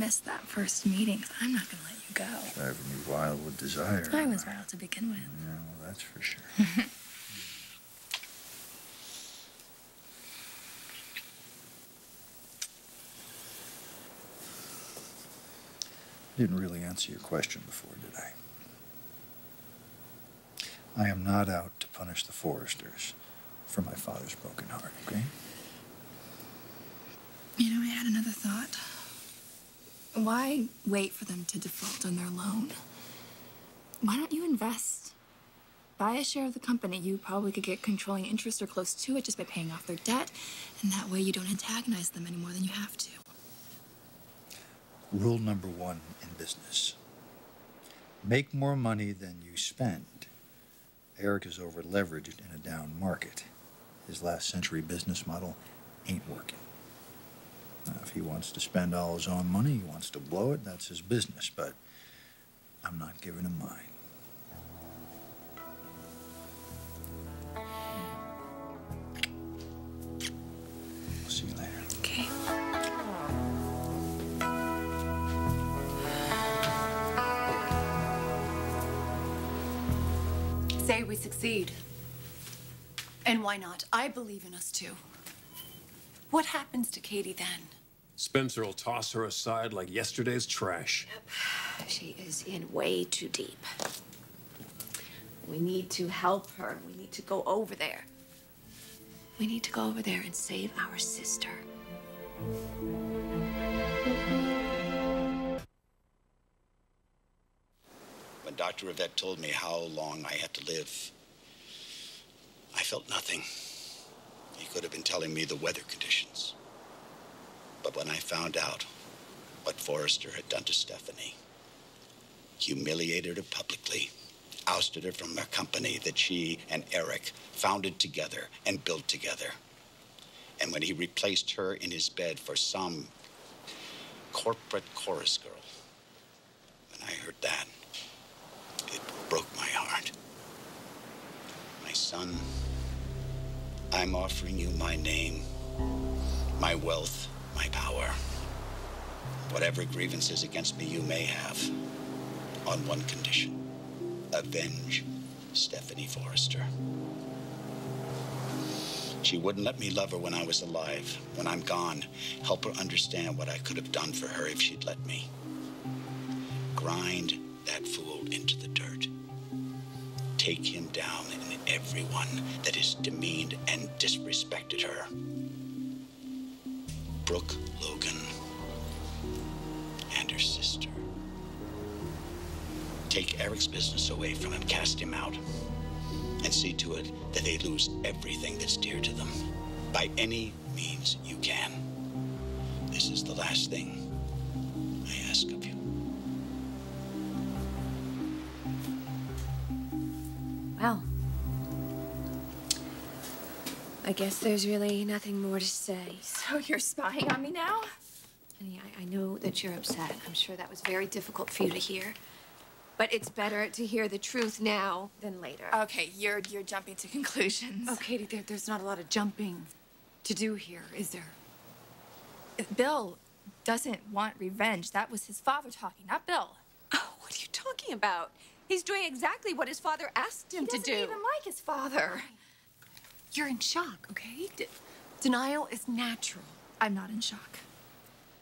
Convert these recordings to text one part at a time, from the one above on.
missed that first meeting. I'm not going to let you go. Driving me wild with desire. I was wild to begin with. Yeah, well, that's for sure. Didn't really answer your question before, did I? I am not out to punish the Forresters for my father's broken heart, okay? You know, I had another thought. Why wait for them to default on their loan? Why don't you invest? Buy a share of the company. You probably could get controlling interest or close to it just by paying off their debt, and that way you don't antagonize them any more than you have to. Rule number one in business. Make more money than you spend. Eric is over-leveraged in a down market. His last century business model ain't working. Now, if he wants to spend all his own money, he wants to blow it, that's his business, but I'm not giving him mine. I'll see you later. Okay. Say we succeed. And why not? I believe in us too. What happens to Katie then? Spencer will toss her aside like yesterday's trash. Yep. She is in way too deep. We need to help her. We need to go over there. We need to go over there and save our sister. When Dr. Yvette told me how long I had to live, I felt nothing. He could have been telling me the weather conditions. But when I found out what Forrester had done to Stephanie, humiliated her publicly, ousted her from a company that she and Eric founded together and built together, and when he replaced her in his bed for some corporate chorus girl, when I heard that, it broke my heart. My son, I'm offering you my name, my wealth, my power. Whatever grievances against me you may have, on one condition. Avenge Stephanie Forrester. She wouldn't let me love her when I was alive. When I'm gone, help her understand what I could have done for her if she'd let me. Grind that fool into the dirt. Take him down in everyone that has demeaned and disrespected her. Brooke Logan and her sister. Take Eric's business away from him, cast him out, and see to it that they lose everything that's dear to them, by any means you can. This is the last thing I ask of you. Well, I guess there's really nothing more to say. So you're spying on me now? Honey, I know that you're upset. I'm sure that was very difficult for you to hear. But it's better to hear the truth now than later. Okay, you're jumping to conclusions. Oh, Katie, there's not a lot of jumping to do here, is there? Bill doesn't want revenge. That was his father talking, not Bill. Oh, what are you talking about? He's doing exactly what his father asked him to do. He doesn't even like his father. You're in shock, okay? Denial is natural. I'm not in shock.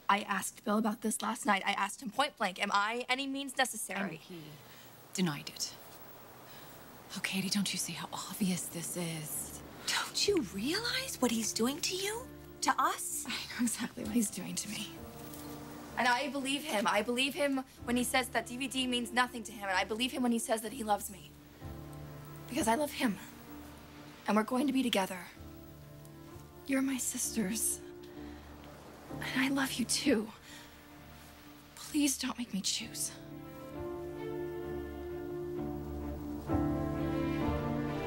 I asked Bill about this last night. I asked him point blank, am I any means necessary? And he denied it. Oh, Katie, don't you see how obvious this is? Don't you realize what he's doing to you? To us? I know exactly what he's doing to me. And I believe him. I believe him when he says that DVD means nothing to him. And I believe him when he says that he loves me. Because I love him. And we're going to be together. You're my sisters. And I love you too. Please don't make me choose.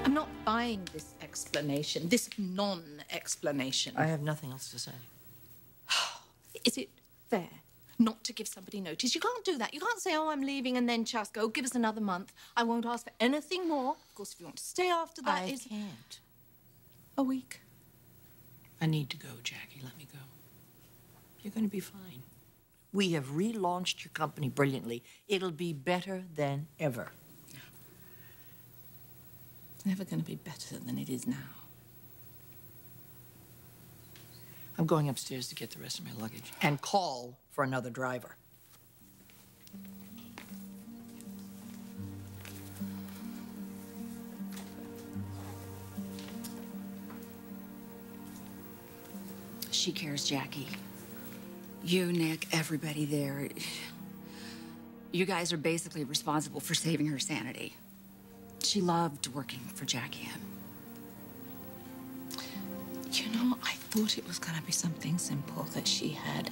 I'm not buying this explanation, this non-explanation. I have nothing else to say. Is it fair not to give somebody notice? You can't do that. You can't say, oh, I'm leaving, and then just go, give us another month. I won't ask for anything more. Of course, if you want to stay after that, I can't. a week. I need to go, Jackie. Let me go. You're going to be fine. We have relaunched your company brilliantly. It'll be better than ever. It's never going to be better than it is now. I'm going upstairs to get the rest of my luggage and call for another driver. She cares, Jackie. You, Nick, everybody there. You guys are basically responsible for saving her sanity. She loved working for Jackie M. You know, I thought it was going to be something simple, that she had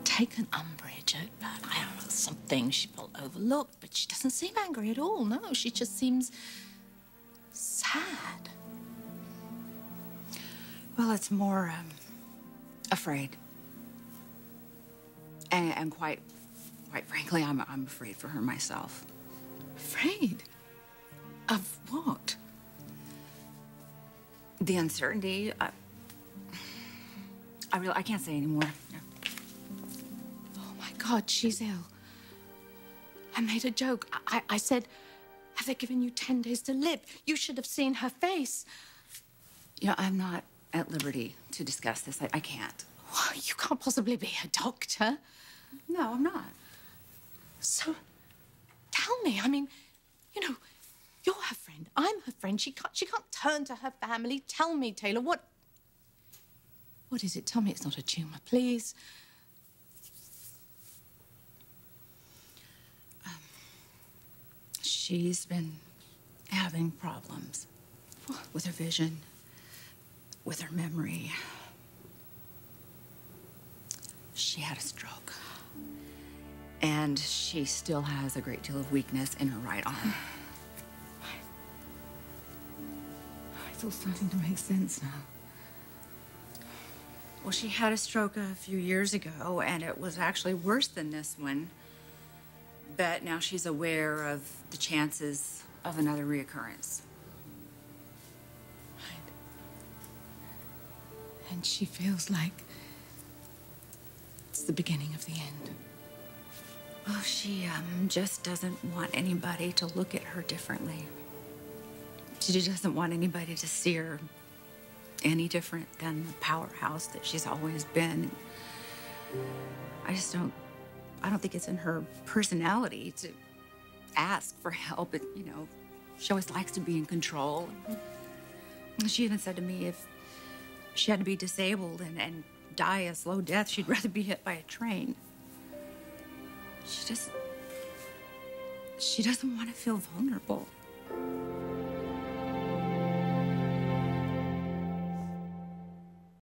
taken umbrage at, but I don't know, something she felt overlooked, but she doesn't seem angry at all. No, she just seems sad. Well, it's more, afraid. And quite frankly, I'm afraid for her myself. Afraid? Of what? The uncertainty. I can't say anymore. No. Oh my God, she's ill. I made a joke. I said, have they given you 10 days to live? You should have seen her face. You know, I'm not at liberty to discuss this. I can't. Oh, you can't possibly be a doctor. No, I'm not. So, tell me, I mean, you know, you're her friend, I'm her friend. She can't turn to her family. Tell me, Taylor, what is it? Tell me it's not a tumor, please. She's been having problems with her vision, with her memory. She had a stroke. And she still has a great deal of weakness in her right arm. It's all starting to make sense now. Well, she had a stroke a few years ago, and it was actually worse than this one. But now she's aware of the chances of another reoccurrence. Right. And she feels like it's the beginning of the end. Well, she just doesn't want anybody to look at her differently. She doesn't want anybody to see her any different than the powerhouse that she's always been. I don't think it's in her personality to ask for help. You know, she always likes to be in control. She even said to me if she had to be disabled and die a slow death, she'd rather be hit by a train. She doesn't want to feel vulnerable.